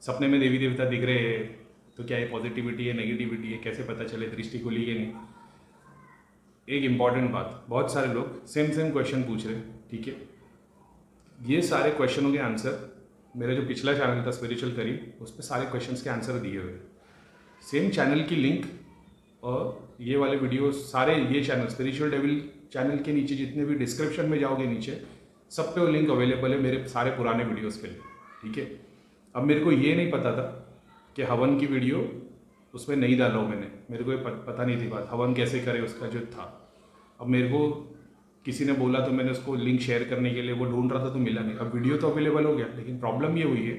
सपने में देवी देवता दिख रहे हैं तो क्या ये पॉजिटिविटी है, नेगेटिविटी है, कैसे पता चले दृष्टि खुली कि नहीं। एक इम्पॉर्टेंट बात, बहुत सारे लोग सेम क्वेश्चन पूछ रहे हैं, ठीक है। ये सारे क्वेश्चनों के आंसर मेरा जो पिछला चैनल था स्पिरिचुअल करीब, उस पर सारे क्वेश्चंस के आंसर दिए हुए। सेम चैनल की लिंक और ये वाले वीडियो सारे, ये चैनल स्पिरिचुअल डेविल चैनल के नीचे जितने भी डिस्क्रिप्शन में जाओगे नीचे, सब पे वो लिंक अवेलेबल है मेरे सारे पुराने वीडियोस के लिए, ठीक है। अब मेरे को ये नहीं पता था कि हवन की वीडियो उसमें नहीं डाला हूँ मैंने, मेरे को ये पता नहीं थी बात, हवन कैसे करे उसका जो था। अब मेरे को किसी ने बोला तो मैंने उसको लिंक शेयर करने के लिए वो ढूंढ रहा था तो मिला नहीं। अब वीडियो तो अवेलेबल हो गया, लेकिन प्रॉब्लम ये हुई है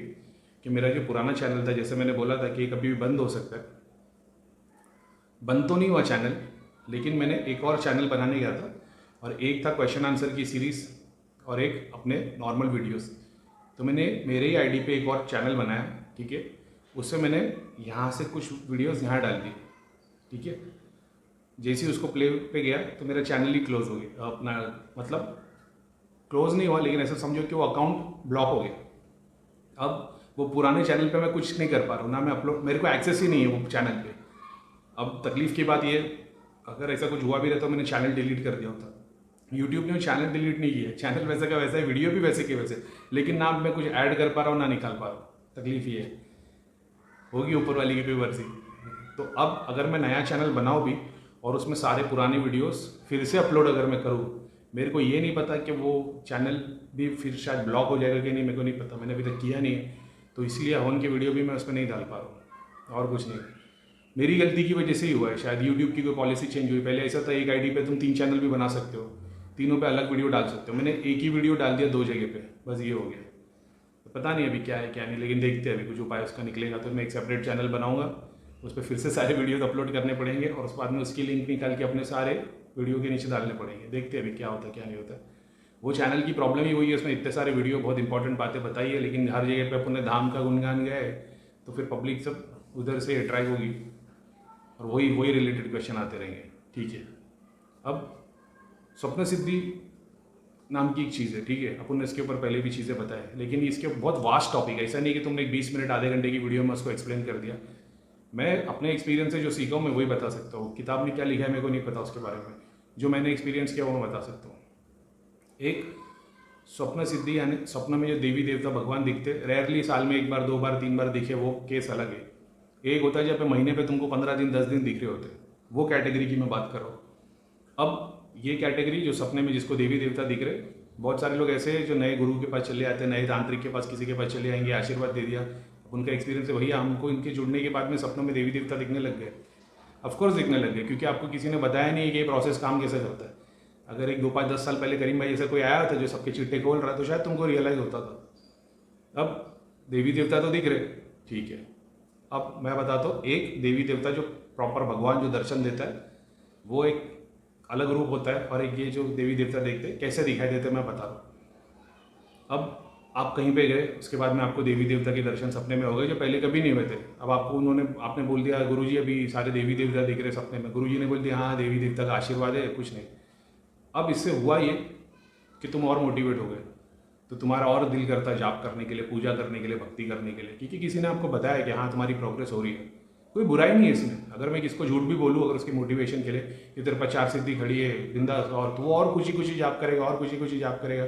कि मेरा जो पुराना चैनल था, जैसे मैंने बोला था कि ये कभी भी बंद हो सकता है, बंद तो नहीं हुआ चैनल, लेकिन मैंने एक और चैनल बनाने गया था और एक था क्वेश्चन आंसर की सीरीज़ और एक अपने नॉर्मल वीडियोस। तो मैंने मेरे ही आईडी पे एक और चैनल बनाया, ठीक है। उससे मैंने यहाँ से कुछ वीडियोस यहाँ डाल दी, ठीक है। जैसे ही उसको प्ले पे गया तो मेरा चैनल ही क्लोज हो गया, अपना मतलब क्लोज नहीं हुआ, लेकिन ऐसा समझो कि वो अकाउंट ब्लॉक हो गया। अब वो पुराने चैनल पे मैं कुछ नहीं कर पा रहा हूँ, ना मैं अपलोड, मेरे को एक्सेस ही नहीं है वो चैनल पे। अब तकलीफ़ की बात ये, अगर ऐसा कुछ हुआ भी रहता तो मैंने चैनल डिलीट कर दिया होता। यूट्यूब ने चैनल डिलीट नहीं किया, चैनल वैसे का वैसा है, वीडियो भी वैसे के वैसे, लेकिन ना मैं कुछ ऐड कर पा रहा हूँ ना निकाल पा रहा हूँ। तकलीफ ये है, होगी ऊपर वाली की कोई मर्जी। तो अब अगर मैं नया चैनल बनाऊँ भी और उसमें सारे पुराने वीडियोस फिर से अपलोड अगर मैं करूँ, मेरे को ये नहीं पता कि वो चैनल भी फिर शायद ब्लॉक हो जाएगा कि नहीं, मेरे को नहीं पता, मैंने अभी तक किया नहीं है। तो इसलिए हवन की वीडियो भी मैं उसमें नहीं डाल पा रहा हूँ, और कुछ नहीं। मेरी गलती की वजह से ही हुआ है, शायद यूट्यूब की कोई पॉलिसी चेंज हुई। पहले ऐसा था एक आईडी पे तुम 3 चैनल भी बना सकते हो, तीनों पे अलग वीडियो डाल सकते हो। मैंने एक ही वीडियो डाल दिया 2 जगह पे, बस ये हो गया। तो पता नहीं अभी क्या है क्या नहीं, लेकिन देखते हैं अभी कुछ उपाय उसका निकलेगा तो मैं एक सेपरेट चैनल बनाऊंगा, उस पर फिर से सारे वीडियोज अपलोड करने पड़ेंगे और उसके बाद में उसकी लिंक निकाल के अपने सारे वीडियो के नीचे डालने पड़ेंगे। देखते हैं अभी क्या होता है क्या नहीं होता। वो चैनल की प्रॉब्लम ही हुई है, उसमें इतने सारे वीडियो बहुत इंपॉर्टेंट बातें बताई है, लेकिन हर जगह पे अपने धाम का गुणगान गए तो फिर पब्लिक सब उधर से अट्रैक्ट होगी और वही रिलेटेड क्वेश्चन आते रहेंगे, ठीक है। अब स्वप्न सिद्धि नाम की एक चीज़ है, ठीक है। अपन ने इसके ऊपर पहले भी चीज़ें बताएं, लेकिन इसके बहुत वास्ट टॉपिक है। ऐसा नहीं कि तुमने 20 मिनट आधे घंटे की वीडियो में उसको एक्सप्लेन कर दिया। मैं अपने एक्सपीरियंस से जो सीखा हूँ मैं वही बता सकता हूँ। किताब में क्या लिखा है मेरे को नहीं पता उसके बारे में, जो मैंने एक्सपीरियंस किया वो मैं बता सकता हूँ। एक स्वप्न सिद्धि यानी स्वप्न में जो देवी देवता भगवान दिखते, रेयरली साल में 1 बार 2 बार 3 बार दिखे, वो केस अलग है। एक होता है जब महीने पे तुमको 15 दिन 10 दिन दिख रहे होते, वो कैटेगरी की मैं बात कर रहा हूँ। अब ये कैटेगरी जो सपने में जिसको देवी देवता दिख रहे, बहुत सारे लोग ऐसे हैं जो नए गुरु के पास चले आते हैं, नए तांत्रिक के पास किसी के पास चले आएंगे, आशीर्वाद दे दिया, उनका एक्सपीरियंस है भैया हमको इनके जुड़ने के बाद में सपनों में देवी देवता दिखने लग गए। ऑफकोर्स दिखने लग गए, क्योंकि आपको किसी ने बताया नहीं कि ये प्रोसेस काम कैसे करता है। अगर 1 2 5 10 साल पहले करीम भाई जैसा कोई आया था जो सबके चिट्टे खोल रहा है तो शायद तुमको रियलाइज होता था। अब देवी देवता तो दिख रहे, ठीक है। अब मैं बताता हूँ, एक देवी देवता जो प्रॉपर भगवान जो दर्शन देता है वो एक अलग रूप होता है, और एक ये जो देवी देवता देखते हैं कैसे दिखाई देते हैं मैं बता रहा हूँ। अब आप कहीं पे गए, उसके बाद में आपको देवी देवता के दर्शन सपने में हो गए जो पहले कभी नहीं हुए थे। अब आपको आपने बोल दिया गुरुजी अभी सारे देवी देवता दिख रहे सपने में, गुरुजी ने बोल दिया हाँ देवी देवता का आशीर्वाद है, कुछ नहीं। अब इससे हुआ ये कि तुम और मोटिवेट हो गए, तो तुम्हारा और दिल करता है जाप करने के लिए, पूजा करने के लिए, भक्ति करने के लिए, क्योंकि किसी ने आपको बताया कि हाँ तुम्हारी प्रोग्रेस हो रही है। कोई बुराई नहीं है इसमें। अगर मैं किसको झूठ भी बोलूँ अगर उसकी मोटिवेशन के लिए कि तेरे पर 4 सिद्धि खड़ी है बिंदास, और तू और खुशी खुशी जाप करेगा और खुशी खुशी जाप करेगा,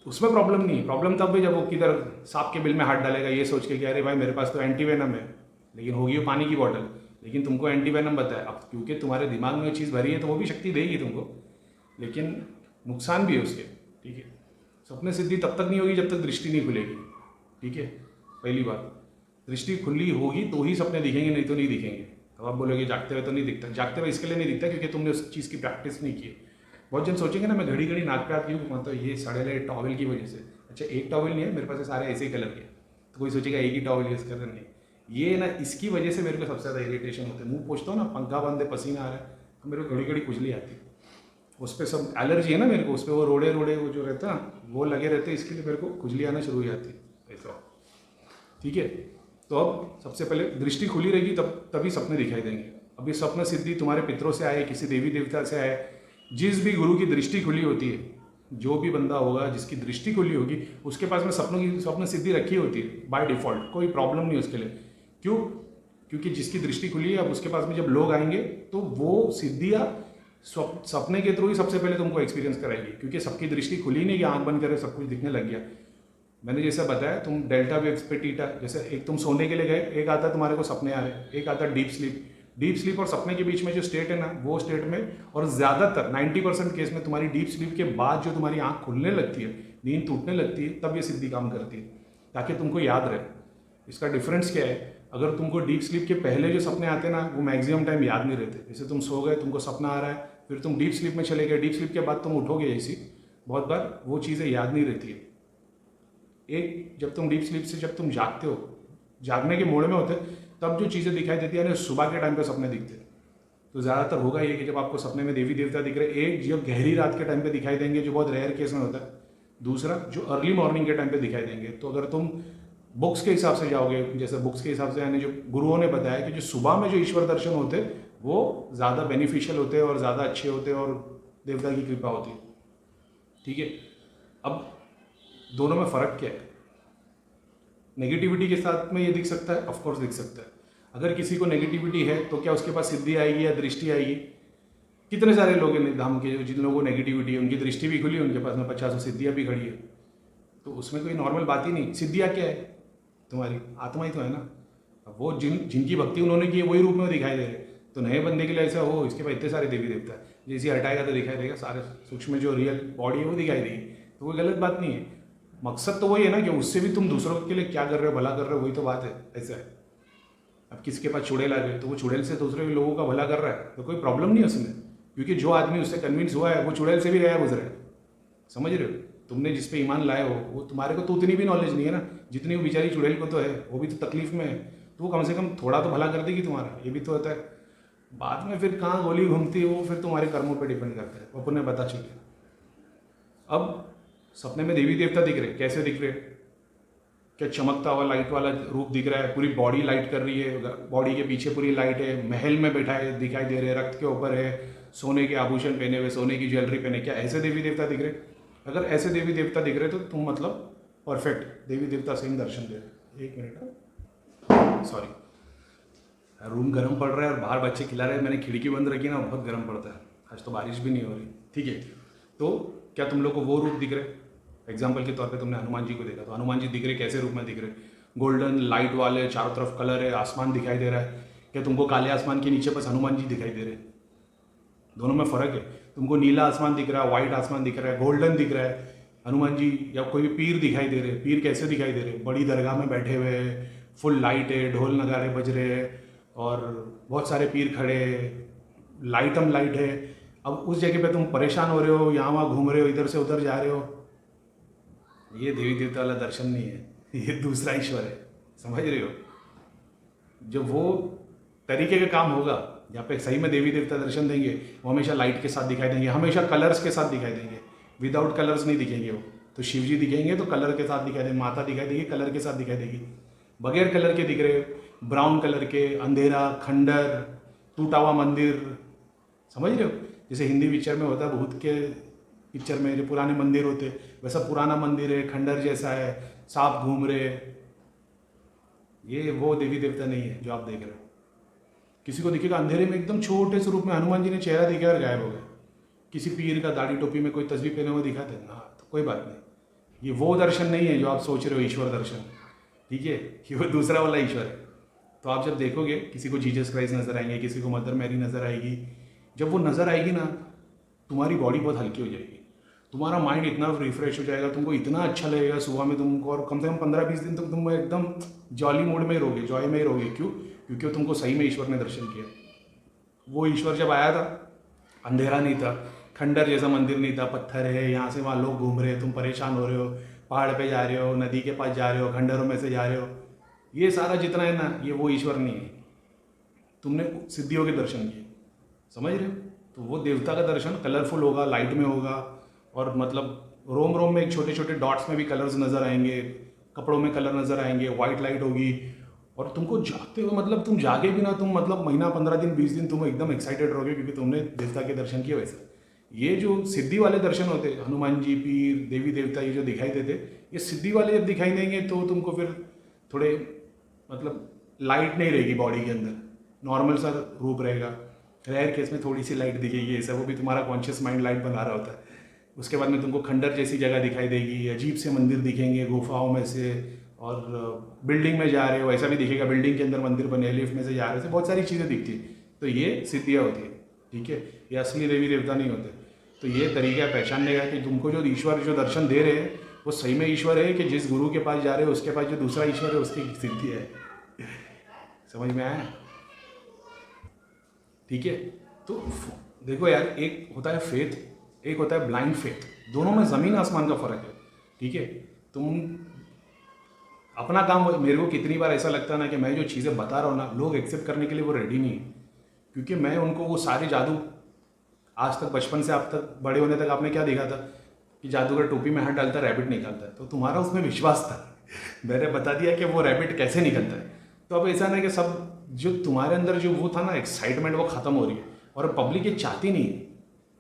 उसमें प्रॉब्लम नहीं है। प्रॉब्लम तब भी जब वो किधर सांप के बिल में हाथ डालेगा ये सोच के कि अरे भाई मेरे पास तो एंटीवेनम है, लेकिन होगी वो पानी की बॉटल, लेकिन तुमको एंटीवेनम बताया। अब क्योंकि तुम्हारे दिमाग में वो चीज़ भरी है तो वो भी शक्ति देगी तुमको, लेकिन नुकसान भी है उसके, ठीक है। सपने सिद्धि तब तक नहीं होगी जब तक दृष्टि नहीं खुलेगी, ठीक है। पहली बात, दृष्टि खुली होगी तो ही सपने दिखेंगे, नहीं तो नहीं दिखेंगे। अब आप बोलोगे जागते हुए तो नहीं दिखता, जागते हुए इसके लिए नहीं दिखता क्योंकि तुमने उस चीज़ की प्रैक्टिस नहीं की। बहुत जन सोचेंगे ना मैं घड़ी घड़ी नाक पे हाथ क्यों घुमाता हूँ, ये सड़े टॉवल की वजह से। अच्छा एक टॉवल नहीं है मेरे पास, सारे ऐसे ही कलर के, तो कोई सोचेगा एक ही टॉवल यूज़ कर रहे, नहीं। ये ना इसकी वजह से मेरे को सबसे ज़्यादा इरिटेशन होता है। मुँह पोछता हूँ ना, पंखा बंद है, पसीना आ रहा है, तो मेरे को घड़ी घड़ी खुजली आती है। उस पर सब एलर्जी है ना मेरे को, उस पर वो रोड़े वो जो रहता है ना वो लगे रहते हैं, इसके लिए मेरे को खुजली आना शुरू हो जाती है ऐसा, ठीक है। तो अब सबसे पहले दृष्टि खुली रहेगी तभी सपने दिखाई देंगे। अब ये स्वप्न सिद्धि तुम्हारे पितरों से आए, किसी देवी देवता से आए, जिस भी गुरु की दृष्टि खुली होती है जो भी बंदा होगा जिसकी दृष्टि खुली होगी उसके पास में स्वप्न सिद्धि रखी होती है बाय डिफ़ॉल्ट, कोई प्रॉब्लम नहीं उसके लिए। क्यों? क्योंकि जिसकी दृष्टि खुली है, अब उसके पास में जब लोग आएंगे तो वो सिद्धियाँ सपने के थ्रू ही सबसे पहले तुमको एक्सपीरियंस कराएगी, क्योंकि सबकी दृष्टि खुली नहीं कि आंख बंद करे सब कुछ दिखने लग गया। मैंने जैसा बताया, तुम डेल्टा वेव्स पे टीटा, जैसे एक तुम सोने के लिए गए, एक आता तुम्हारे को सपने आ रहे, एक आता डीप स्लीप। डीप स्लीप और सपने के बीच में जो स्टेट है ना, वो स्टेट में, और ज़्यादातर 90% केस में तुम्हारी डीप स्लीप के बाद जो तुम्हारी आंख खुलने लगती है, नींद टूटने लगती है, तब ये सिद्धि काम करती है, ताकि तुमको याद रहे। इसका डिफरेंस क्या है? अगर तुमको डीप स्लीप के पहले जो सपने आते हैं ना, वो मैक्सिमम टाइम याद नहीं रहते। जैसे तुम सो गए, तुमको सपना आ रहा है, फिर तुम डीप स्लीप में चले गए, डीप स्लीप के बाद तुम उठोगे, ऐसी बहुत बार वो चीज़ें याद नहीं रहती है। एक जब तुम डीप स्लीप से जब तुम जागते हो, जागने के मोड में होते, तब जो चीज़ें दिखाई देती है ना, सुबह के टाइम पे सपने दिखते हैं। तो ज़्यादातर होगा ये कि जब आपको सपने में देवी देवता दिख रहे, एक जो गहरी रात के टाइम पे दिखाई देंगे, जो बहुत रेयर केस में होता है। दूसरा जो अर्ली मॉर्निंग के टाइम पे दिखाई देंगे। तो अगर तुम बुक्स के हिसाब से जाओगे, जैसे बुक्स के हिसाब से, यानी जो गुरुओं ने बताया कि जो सुबह में जो ईश्वर दर्शन होते हैं वो ज़्यादा बेनिफिशियल होते हैं और ज़्यादा अच्छे होते हैं और देवता की कृपा होती है। ठीक है, अब दोनों में फ़र्क क्या है? नेगेटिविटी के साथ में ये दिख सकता है, ऑफकोर्स दिख सकता है। अगर किसी को नेगेटिविटी है तो क्या उसके पास सिद्धि आएगी या दृष्टि आएगी? कितने सारे लोग हैं धाम के जिन लोगों को नेगेटिविटी है, उनकी दृष्टि भी खुली, उनके पास में 50 सिद्धियाँ भी खड़ी है। तो उसमें कोई नॉर्मल बात ही नहीं। सिद्धियाँ क्या है? तुम्हारी आत्मा ही तो है ना। अब वो जिनकी भक्ति उन्होंने की है वही रूप में दिखाई दे रहे। तो नए बंदे के लिए ऐसा हो, इसके पास इतने सारे देवी देवता है, जैसे हटाएगा तो दिखाई देगा, सारे सूक्ष्म जो रियल बॉडी है वो दिखाई देगी। तो कोई गलत बात नहीं है। मकसद तो वही है ना कि उससे भी तुम दूसरों के लिए क्या कर रहे हो, भला कर रहे हो, वही तो बात है। ऐसा है, अब किसी के पास चुड़ैल आ गए तो वो चुड़ैल से दूसरे लोगों का भला कर रहा है, तो कोई प्रॉब्लम नहीं है उसमें, क्योंकि जो आदमी उससे कन्विंस हुआ है वो चुड़ैल से भी गया गुजरा है। समझ रहे हो? तुमने जिस पे ईमान लाए हो, वो तुम्हारे को तो उतनी भी नॉलेज नहीं है ना जितनी वो बेचारी चुड़ैल को तो है। वो भी तो तकलीफ में है, तो वो कम से कम थोड़ा तो भला कर देगी तुम्हारा, ये भी तो होता है। बाद में फिर कहाँ गोली घूमती है वो फिर तुम्हारे कर्मों पर डिपेंड करता है, वो पुण्य पता चले। अब सपने में देवी देवता दिख रहे, कैसे दिख रहे? क्या चमकता हुआ लाइट वाला रूप दिख रहा है, पूरी बॉडी लाइट कर रही है, बॉडी के पीछे पूरी लाइट है, महल में बैठा है दिखाई दे रहे, रक्त के ऊपर है, सोने के आभूषण पहने हुए, सोने की ज्वेलरी पहने, क्या ऐसे देवी देवता दिख रहे? अगर ऐसे देवी देवता दिख रहे तो तुम मतलब परफेक्ट देवी देवता से ही दर्शन दे रहे। एक मिनट, सॉरी, रूम गर्म पड़ रहा है और बाहर बच्चे खिला रहे हैं, मैंने खिड़की बंद रखी ना, बहुत गर्म पड़ता है। आज तो बारिश भी नहीं हो रही। ठीक है, तो क्या तुम लोग को वो रूप दिख रहे? एग्जाम्पल के तौर पे तुमने हनुमान जी को देखा, तो हनुमान जी दिख रहे कैसे रूप में दिख रहे? गोल्डन लाइट वाले, चारों तरफ कलर है, आसमान दिखाई दे रहा है। क्या तुमको काले आसमान के नीचे बस हनुमान जी दिखाई दे रहे? दोनों में फ़र्क है। तुमको नीला आसमान दिख रहा है, वाइट आसमान दिख रहा है, गोल्डन दिख रहा है, हनुमान जी या कोई भी पीर दिखाई दे रहे। पीर कैसे दिखाई दे रहे? बड़ी दरगाह में बैठे हुए, फुल लाइट है, ढोल नगाड़े बज रहे हैं और बहुत सारे पीर खड़े हैं, लाइटम लाइट है। अब उस जगह पे तुम परेशान हो रहे हो, यहाँ वहाँ घूम रहे हो, इधर से उधर जा रहे हो, ये देवी देवता वाला दर्शन नहीं है, ये दूसरा ईश्वर है। समझ रहे हो? जब वो तरीके का काम होगा जहाँ पे सही में देवी देवता दर्शन देंगे, वो हमेशा लाइट के साथ दिखाई देंगे, हमेशा कलर्स के साथ दिखाई देंगे, विदाउट कलर्स नहीं दिखेंगे। वो तो शिव जी दिखेंगे तो कलर के साथ दिखाई देंगे, माता दिखाई देगी कलर के साथ दिखाई देगी। बगैर कलर के दिख रहे, ब्राउन कलर के, अंधेरा, खंडर, टूटा हुआ मंदिर। समझ रहे हो? जैसे हिंदी पिक्चर में होता है, भूत के पिक्चर में जो पुराने मंदिर होते, वैसा पुराना मंदिर है, खंडर जैसा है, सांप घूम रहे। ये वो देवी देवता नहीं है जो आप देख रहे हो। किसी को दिखेगा अंधेरे में एकदम छोटे से रूप में हनुमान जी ने चेहरा दिखा और गायब हो गए। किसी पीर का दाढ़ी टोपी में कोई तस्वीर पहने हुए दिखाते हैं ना, तो कोई बात नहीं। ये वो दर्शन नहीं है जो आप सोच रहे हो ईश्वर दर्शन। ठीक है, ये वो दूसरा वाला ईश्वर है। तो आप जब देखोगे किसी को जीसस क्राइस्ट नजर आएंगे, किसी को मदर मैरी नजर आएगी, जब वो नजर आएगी ना, तुम्हारी बॉडी बहुत हल्की हो जाएगी, तुम्हारा माइंड इतना रिफ्रेश हो जाएगा, तुमको इतना अच्छा लगेगा सुबह में तुमको, और कम से कम 15-20 दिन तक तुम एकदम जॉली मूड में ही रहोगे, जॉय में ही रहोगे। क्यों? क्योंकि तुमको सही में ईश्वर ने दर्शन किया। वो ईश्वर जब आया था, अंधेरा नहीं था, खंडर जैसा मंदिर नहीं था, पत्थर है, यहाँ से वहाँ लोग घूम रहे हैं, तुम परेशान हो रहे हो, पहाड़ पे जा रहे हो, नदी के पास जा रहे हो, खंडरों में से जा रहे हो, ये सारा जितना है ना, ये वो ईश्वर नहीं है। तुमने सिद्धियों के दर्शन किए। समझ रहे हो? तो वो देवता का दर्शन कलरफुल होगा, लाइट में होगा, और मतलब रोम रोम में एक छोटे छोटे डॉट्स में भी कलर्स नज़र आएंगे, कपड़ों में कलर नज़र आएंगे, वाइट लाइट होगी, और तुमको जागते हुए, मतलब तुम जागे भी ना, तुम मतलब महीना, 15 दिन, 20 दिन तुम एकदम एक्साइटेड रहोगे क्योंकि तुमने देवता के दर्शन किए। वैसे ये जो सिद्धि वाले दर्शन होते, हनुमान जी, पीर, देवी देवता, ये जो दिखाई देते, ये सिद्धि वाले जब दिखाई देंगे तो तुमको फिर थोड़े मतलब लाइट नहीं रहेगी बॉडी के अंदर, नॉर्मल सा रूप रहेगा। रेयर केस में थोड़ी सी लाइट दिखेगी, ऐसा वो भी तुम्हारा कॉन्शियस माइंड लाइट बना रहा होता है। उसके बाद में तुमको खंडर जैसी जगह दिखाई देगी, अजीब से मंदिर दिखेंगे गुफाओं में से, और बिल्डिंग में जा रहे हो ऐसा भी दिखेगा, बिल्डिंग के अंदर मंदिर बने, लिफ्ट में से जा रहे हो, बहुत सारी चीज़ें दिखती है। तो ये सिद्धियाँ होती है, ठीक है, ये असली देवी देवता नहीं होते। तो ये तरीका है पहचानने का कि तुमको जो ईश्वर जो दर्शन दे रहे हैं वो सही में ईश्वर है कि जिस गुरु के पास जा रहे हो उसके पास जो दूसरा ईश्वर है उसकी सिद्धि है। समझ में आया? ठीक है। तो देखो यार, एक होता है फेथ, एक होता है ब्लाइंड फेथ, दोनों में ज़मीन आसमान का फ़र्क है। ठीक है, तुम अपना काम, मेरे को कितनी बार ऐसा लगता है ना कि मैं जो चीज़ें बता रहा हूँ ना, लोग एक्सेप्ट करने के लिए वो रेडी नहीं है, क्योंकि मैं उनको वो सारे जादू, आज तक बचपन से आप तक बड़े होने तक आपने क्या देखा था कि जादूगर टोपी में हाथ डालता है रैबिट निकलता है, तो तुम्हारा उसमें विश्वास था। मैंने बता दिया कि वो रैबिट कैसे निकलता है। तो अब ऐसा ना कि सब जो तुम्हारे अंदर जो वो था ना एक्साइटमेंट, वो ख़त्म हो रही है, और पब्लिक ये चाहती नहीं है।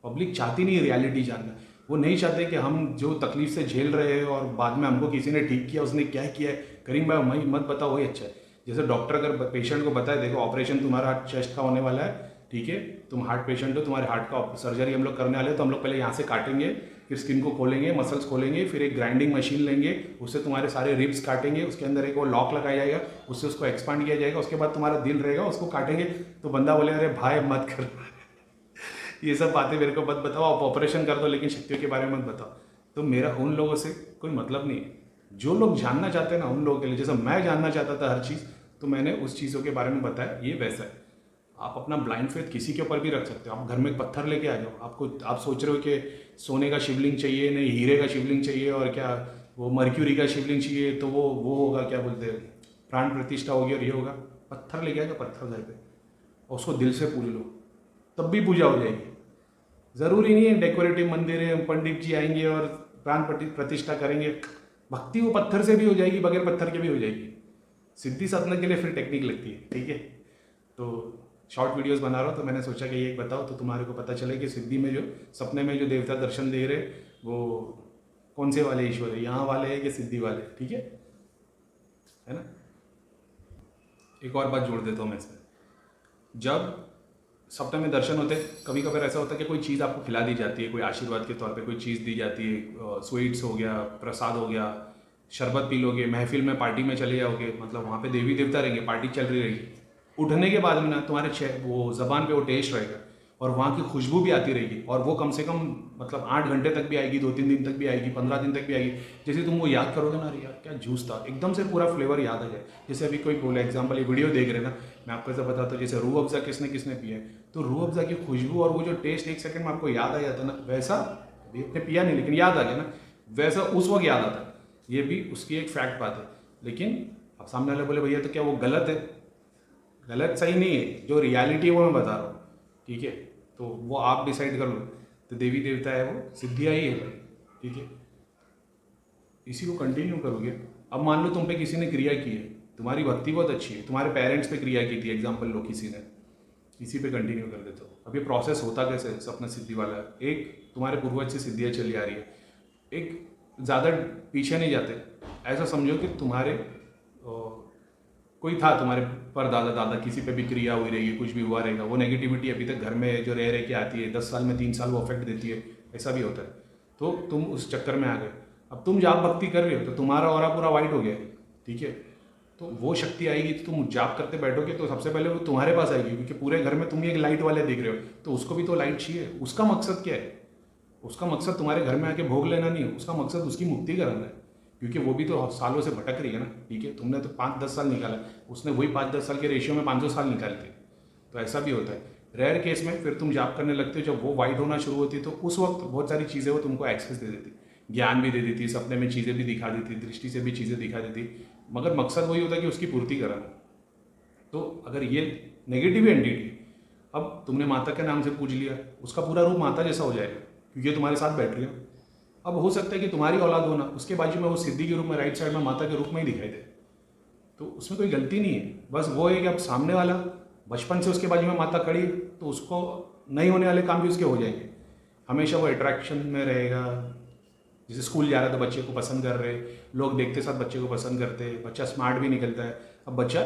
पब्लिक चाहती नहीं रियलिटी जानना, वो नहीं चाहते कि हम जो तकलीफ से झेल रहे हैं और बाद में हमको किसी ने ठीक किया, उसने क्या किया है, करीम भाई मैं मत बताओ, वही अच्छा है। जैसे डॉक्टर अगर पेशेंट को बताए, देखो ऑपरेशन तुम्हारा चेस्ट का होने वाला है, ठीक है, तुम हार्ट पेशेंट हो, तुम्हारे हार्ट का सर्जरी हम लोग करने वाले हैं, तो हम लोग पहले यहाँ से काटेंगे, फिर स्किन को खोलेंगे, मसल्स खोलेंगे, फिर एक ग्राइंडिंग मशीन लेंगे, उससे तुम्हारे सारे रिब्स काटेंगे, उसके अंदर एक वो लॉक लगाया जाएगा, उससे उसको एक्सपांड किया जाएगा, उसके बाद तुम्हारा दिल रहेगा, उसको काटेंगे। तो बंदा बोले अरे भाई मत कर ये सब बातें मेरे को मत बताओ, आप ऑपरेशन कर दो लेकिन शक्तियों के बारे में मत बताओ। तो मेरा उन लोगों से कोई मतलब नहीं है। जो लोग जानना चाहते हैं ना, उन लोगों के लिए, जैसे मैं जानना चाहता था हर चीज़, तो मैंने उस चीज़ों के बारे में बताया। ये वैसा है, आप अपना ब्लाइंड फेथ किसी के ऊपर भी रख सकते हो। आप घर में एक पत्थर लेके आ जाओ, आप सोच रहे हो कि सोने का शिवलिंग चाहिए, नहीं हीरे का शिवलिंग चाहिए, और क्या वो मर्क्यूरी का शिवलिंग चाहिए, तो वो होगा, क्या बोलते हैं, प्राण प्रतिष्ठा होगी और ये होगा। पत्थर लेके आएगा, पत्थर घर पे, और उसको दिल से पूज लो, तब भी पूजा हो जाएगी। ज़रूरी नहीं है डेकोरेटिव मंदिर है, पंडित जी आएंगे और प्राण प्रतिष्ठा करेंगे, भक्ति वो पत्थर से भी हो जाएगी, बगैर पत्थर के भी हो जाएगी। सिद्धि साधने के लिए फिर टेक्निक लगती है, ठीक है। तो शॉर्ट वीडियोस बना रहा हूँ, तो मैंने सोचा कि ये एक बताओ तो तुम्हारे को पता चले कि सिद्धि में जो सपने में जो देवता दर्शन दे रहे वो कौन से वाले ईश्वर है, यहाँ वाले हैं कि सिद्धि वाले, ठीक है ना। एक और बात जोड़ देता हूँ मैं इसमें, जब सपने में दर्शन होते, कभी कभार ऐसा होता है कि कोई चीज़ आपको खिला दी जाती है, कोई आशीर्वाद के तौर पे कोई चीज़ दी जाती है, स्वीट्स हो गया, प्रसाद हो गया, शरबत पी लोगे, महफिल में पार्टी में चले जाओगे, मतलब वहाँ पे देवी देवता रहेंगे, पार्टी चल रही रहेगी, उठने के बाद में ना तुम्हारे वो ज़बान पे वो टेस्ट रहेगा, और वहाँ की खुशबू भी आती रहेगी, और वो कम से कम मतलब 8 घंटे तक भी आएगी, 2-3 दिन तक भी आएगी, 15 दिन तक भी आएगी। जैसे तुम वो याद करोगे ना, अरे यार क्या जूस था, एकदम से पूरा फ्लेवर याद आ जाए। जैसे अभी कोई बोले एग्जाम्पल, ये वीडियो देख रहे ना, मैं आपको ऐसा बताता हूँ, जैसे रूह अफ़ज़ा किसने किसने पिया है, तो रूह अफ़ज़ा की खुशबू और वो जो टेस्ट 1 सेकंड में आपको याद आ जाता है ना, वैसा अभी आपने पिया नहीं लेकिन याद आ गया ना, वैसा उस वक्त याद आता है। ये भी उसकी एक फैक्ट बात है। लेकिन अब सामने वाले बोले भैया तो क्या वो गलत है? गलत सही नहीं है, जो रियलिटी है वो मैं बता रहा हूँ, ठीक है। तो वो आप डिसाइड कर लो। तो देवी देवता है वो सिद्धियाँ ही है भाई, ठीक है। इसी को कंटिन्यू करोगे। अब मान लो तुम पे किसी ने क्रिया की है, तुम्हारी भक्ति बहुत अच्छी है, तुम्हारे पेरेंट्स पे क्रिया की थी, एग्जाम्पल लो किसी ने, इसी पे कंटिन्यू कर देते हो। अब ये प्रोसेस होता कैसे सपना सिद्धि वाला? एक तुम्हारे पूर्वज से सिद्धियाँ चली आ रही है, एक ज़्यादा पीछे नहीं जाते, ऐसा समझो कि तुम्हारे कोई था, तुम्हारे पर दादा दादा किसी पे भी क्रिया हुई रहेगी, कुछ भी हुआ रहेगा, वो नेगेटिविटी अभी तक घर में जो रह के आती है, 10 साल में 3 साल वो अफेक्ट देती है, ऐसा भी होता है। तो तुम उस चक्कर में आ गए, अब तुम जाप भक्ति कर रहे हो तो तुम्हारा ऑरा पूरा वाइट हो गया, ठीक है। तो वो शक्ति आएगी तो तुम जाप करते बैठोगे तो सबसे पहले वो तुम्हारे पास आएगी, क्योंकि पूरे घर में तुम ही एक लाइट वाले देख रहे हो, तो उसको भी तो लाइट चाहिए। उसका मकसद क्या है? उसका मकसद तुम्हारे घर में आके भोग लेना नहीं है, उसका मकसद उसकी मुक्ति कराना है, क्योंकि वो भी तो सालों से भटक रही है ना, ठीक है। तुमने तो 5-10 साल निकाला, उसने वही 5-10 साल के रेशियो में 500 साल निकाले थे। तो ऐसा भी होता है। रेयर केस में फिर तुम जाप करने लगते हो, जब वो वाइट होना शुरू होती है तो उस वक्त बहुत सारी चीज़ें वो तुमको एक्सेस दे देती, ज्ञान भी दे देती, सपने में चीज़ें भी दिखा देती, दृष्टि से भी चीज़ें दिखा देती, मगर मकसद वही होता है कि उसकी पूर्ति कराना। तो अगर ये नेगेटिव एंटिटी, अब तुमने माता के नाम से पूज लिया, उसका पूरा रूप माता जैसा हो जाएगा, क्योंकि तुम्हारे साथ बैठ रही हो। अब हो सकता है कि तुम्हारी औलाद होना, उसके बाजू में वो सिद्धि के रूप में राइट साइड में माता के रूप में ही दिखाई दे, तो उसमें कोई गलती नहीं है। बस वो है कि अब सामने वाला बचपन से उसके बाजू में माता खड़ी, तो उसको नहीं होने वाले काम भी उसके हो जाएंगे। हमेशा वो अट्रैक्शन में रहेगा। जैसे स्कूल जा रहा है तो बच्चे को पसंद कर रहे, लोग देखते साथ बच्चे को पसंद करते, बच्चा स्मार्ट भी निकलता है। अब बच्चा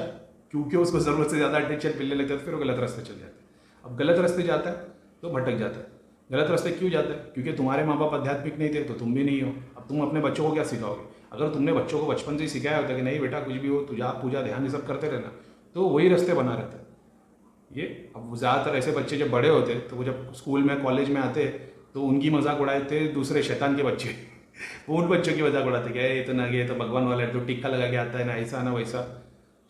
क्योंकि उसको ज़रूरत से ज़्यादा अटेंशन मिलने लगता है तो फिर वो गलत रास्ते चल जाता है। अब गलत रास्ते जाता है तो भटक जाता है। गलत रास्ते क्यों जाता है? क्योंकि तुम्हारे माँ बाप आध्यात्मिक नहीं थे तो तुम भी नहीं हो। अब तुम अपने बच्चों को क्या सिखाओगे? अगर तुमने बच्चों को बचपन से ही सिखाया होता कि नहीं बेटा कुछ भी हो तो जाप पूजा ध्यान ये सब करते रहना, तो वही रास्ते बना रहता है। ये अब ज़्यादातर ऐसे बच्चे जब बड़े होते तो वो जब स्कूल में कॉलेज में आते तो उनकी मजाक उड़ाते दूसरे शैतान के बच्चे वो उन बच्चों की मजाक उड़ाते क्या ये तो ना, ये तो भगवान वाला है, तो टिक्का लगा के आता है ना, ऐसा ना वैसा।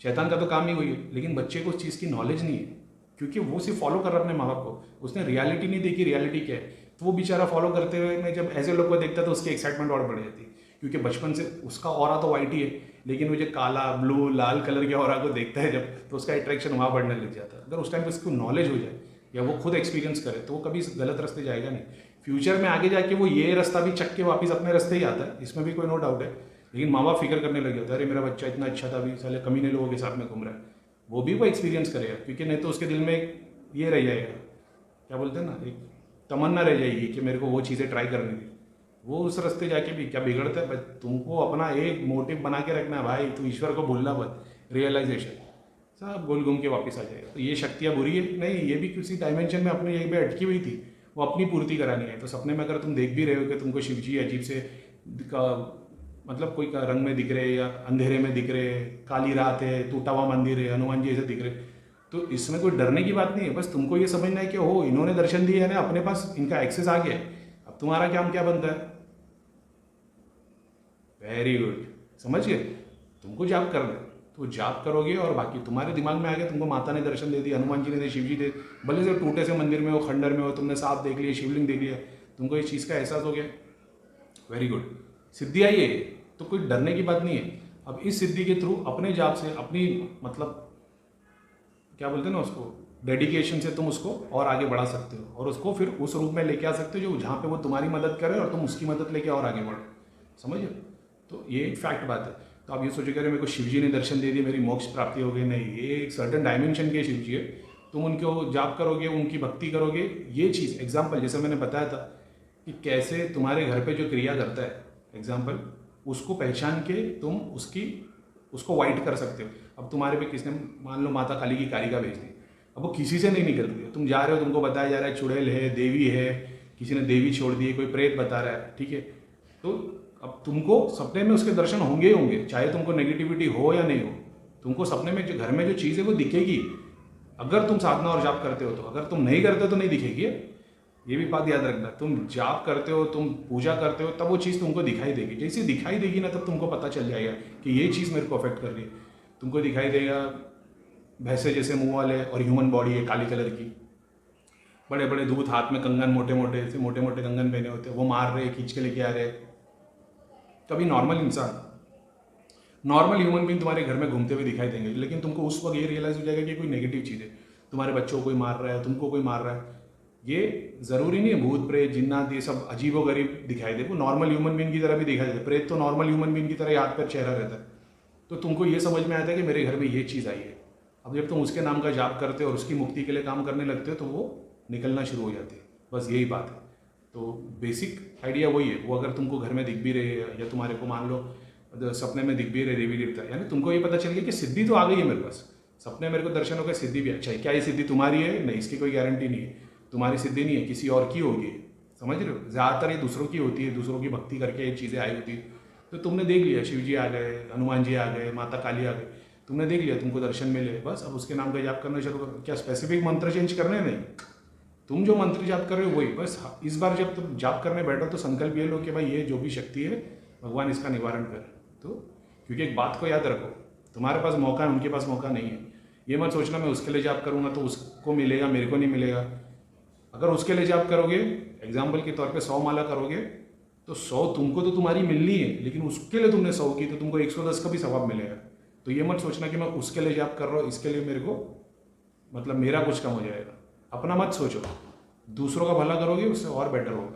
शैतान का तो काम ही वही है। लेकिन बच्चे को उस चीज़ की नॉलेज नहीं है क्योंकि वो सिर्फ फॉलो कर रहा है अपने माँ बाप को, उसने रियलिटी नहीं देखी रियलिटी क्या है। तो वो बेचारा फॉलो करते हुए में जब ऐसे लोग को देखता है तो उसकी एक्साइटमेंट और बढ़ जाती है क्योंकि बचपन से उसका ऑरा तो वाइट ही है, लेकिन वो जो काला ब्लू लाल कलर के ऑरा को देखता है जब, तो उसका अट्रैक्शन वहाँ बढ़ने लग जाता है। अगर उस टाइम पर उसको नॉलेज हो जाए या वो खुद एक्सपीरियंस करे तो वो कभी गलत रास्ते जाएगा नहीं। फ्यूचर में आगे जाके वो ये रास्ता भी चक के वापस अपने रास्ते ही आता है, इसमें भी कोई नो डाउट है। लेकिन माँ बाप फिक्र करने लग जाता है, अरे मेरा बच्चा इतना अच्छा था, अभी साले कमीने लोगों के साथ में घूम रहा है। वो भी वो एक्सपीरियंस करेगा क्योंकि नहीं तो उसके दिल में ये रह जाएगा, क्या बोलते हैं ना, एक तमन्ना रह जाएगी कि मेरे को वो चीज़ें ट्राई करनी थी। वो उस रास्ते जाके भी क्या बिगड़ता है? तुमको अपना एक मोटिव बना के रखना है भाई, तू ईश्वर को भूलना मत, रियलाइजेशन सब गोल घूम के वापस आ जाएगा। तो ये शक्तियाँ बुरी है नहीं, ये भी किसी डायमेंशन में अपने यहीं पे अटकी हुई थी, वो अपनी पूर्ति करानी है। तो सपने में अगर तुम देख भी रहे हो कि तुमको शिव जी अजीब से मतलब कोई का रंग में दिख रहे या अंधेरे में दिख रहे, काली रात है, टूटा हुआ मंदिर है, हनुमान जी ऐसे दिख रहे, तो इसमें कोई डरने की बात नहीं है। बस तुमको ये समझना है कि हो इन्होंने दर्शन दिए है ना, अपने पास इनका एक्सेस आ गया है, अब तुम्हारा काम क्या बनता है? वेरी गुड, समझ गए? तुमको जाप करना है तो जाप करोगे और बाकी तुम्हारे दिमाग में आ गया, तुमको माता ने दर्शन दे दिया, हनुमान जी ने दे, शिव जी दे, भले से टूटे से मंदिर में हो, खंडर में हो, तुमने सांप देख लिया, शिवलिंग देख लिया, तुमको इस चीज़ का एहसास हो गया, वेरी गुड, सिद्धि आई है, तो कोई डरने की बात नहीं है। अब इस सिद्धि के थ्रू अपने जाप से, अपनी मतलब क्या बोलते हैं ना उसको, डेडिकेशन से तुम उसको और आगे बढ़ा सकते हो और उसको फिर उस रूप में लेके आ सकते हो जो जहाँ पे वो तुम्हारी मदद करे और तुम उसकी मदद लेके और आगे बढ़ो, समझिए? तो ये एक फैक्ट बात है। तो आप ये सोचो कि अरे मेरे को शिव जी ने दर्शन दे दिए, मेरी मोक्ष प्राप्ति हो गई, नहीं, ये एक सर्टन डायमेंशन के शिव जी है। तुम उनको जाप करोगे, उनकी भक्ति करोगे, ये चीज़ एग्जाम्पल जैसे मैंने बताया था कि कैसे तुम्हारे घर पे जो क्रिया करता है, एग्जाम्पल उसको पहचान के तुम उसको वाइट कर सकते हो। अब तुम्हारे पे किसने मान लो माता काली की कारिका भेज दी, अब वो किसी से नहीं निकलती है, तुम जा रहे हो, तुमको बताया जा रहा है चुड़ैल है, देवी है, किसी ने देवी छोड़ दी है, कोई प्रेत बता रहा है, ठीक है, तो अब तुमको सपने में उसके दर्शन होंगे ही होंगे, चाहे तुमको नेगेटिविटी हो या नहीं हो, तुमको सपने में जो घर में जो चीज़ है वो दिखेगी, अगर तुम साधना और जाप करते हो तो। अगर तुम नहीं करते तो नहीं दिखेगी, ये भी बात याद रखना। तुम जाप करते हो, तुम पूजा करते हो, तब वो चीज़ तुमको दिखाई देगी, जैसे दिखाई देगी ना तब तुमको पता चल जाएगा कि ये चीज़ मेरे को अफेक्ट कर रही है। तुमको दिखाई देगा भैंसे जैसे मुँह वाले और ह्यूमन बॉडी है काली कलर की, बड़े बड़े दूध, हाथ में कंगन, मोटे मोटे कंगन पहने होते हैं, वो मार रहे, खींच के लेके आ रहे। कभी नॉर्मल इंसान, नॉर्मल ह्यूमन बीइंग तुम्हारे घर में घूमते हुए दिखाई देंगे, लेकिन तुमको उस वक्त ये रियलाइज हो जाएगा कि कोई नेगेटिव चीज़ है, तुम्हारे बच्चों को कोई मार रहा है, तुमको कोई मार रहा है। ये ज़रूरी नहीं है भूत प्रेत जिन्नात ये सब अजीबो गरीब दिखाई दे, वो नॉर्मल ह्यूमन बीइंग की तरह भी दिखाई देते। प्रेत तो नॉर्मल ह्यूमन बीइंग की तरह हाथ पर चेहरा रहता है। तो तुमको ये समझ में आता है कि मेरे घर में ये चीज़ आई है। अब जब तुम उसके नाम का जाप करते हो और उसकी मुक्ति के लिए काम करने लगते हो तो वो निकलना शुरू हो जाती है, बस यही बात है। तो बेसिक आइडिया वही है। वो अगर तुमको घर में दिख भी रहे या तुम्हारे को मान लो सपने में दिख भी रहे, देवी देवता, यानी तुमको ये पता चल गया कि सिद्धि तो आ गई है मेरे पास, सपने मेरे को दर्शन हो गया, सिद्धि भी। अच्छा है, क्या ये सिद्धि तुम्हारी है? नहीं, इसकी कोई गारंटी नहीं है, तुम्हारी सिद्धि नहीं है, किसी और की होगी, समझ रहे हो? ज़्यादातर ये दूसरों की होती है, दूसरों की भक्ति करके ये चीज़ें आई होती है। तो तुमने देख लिया, शिव जी आ गए, हनुमान जी आ गए, माता काली आ गई, तुमने देख लिया, तुमको दर्शन मिले, बस अब उसके नाम का जाप करना शुरू करो। क्या स्पेसिफिक मंत्र चेंज करने? नहीं, तुम जो मंत्र जाप कर रहे हो वही। बस इस बार जब तुम जाप करने बैठो तो संकल्प ये लो कि भाई ये जो भी शक्ति है भगवान इसका निवारण कर। तो क्योंकि एक बात को याद रखो, तुम्हारे पास मौका है, उनके पास मौका नहीं है। ये मत सोचना मैं उसके लिए जाप करूँगा तो उसको मिलेगा, मेरे को नहीं मिलेगा। अगर उसके लिए जाप करोगे, एग्जाम्पल के तौर पे 100 माला करोगे तो 100 तुमको तो तुम्हारी मिलनी है, लेकिन उसके लिए तुमने 100 की तो तुमको 110 का भी सवाब मिलेगा। तो ये मत सोचना कि मैं उसके लिए जाप कर रहा हूँ, इसके लिए मेरे को मतलब मेरा कुछ कम हो जाएगा। अपना मत सोचो, दूसरों का भला करोगे उससे और बेटर होगा।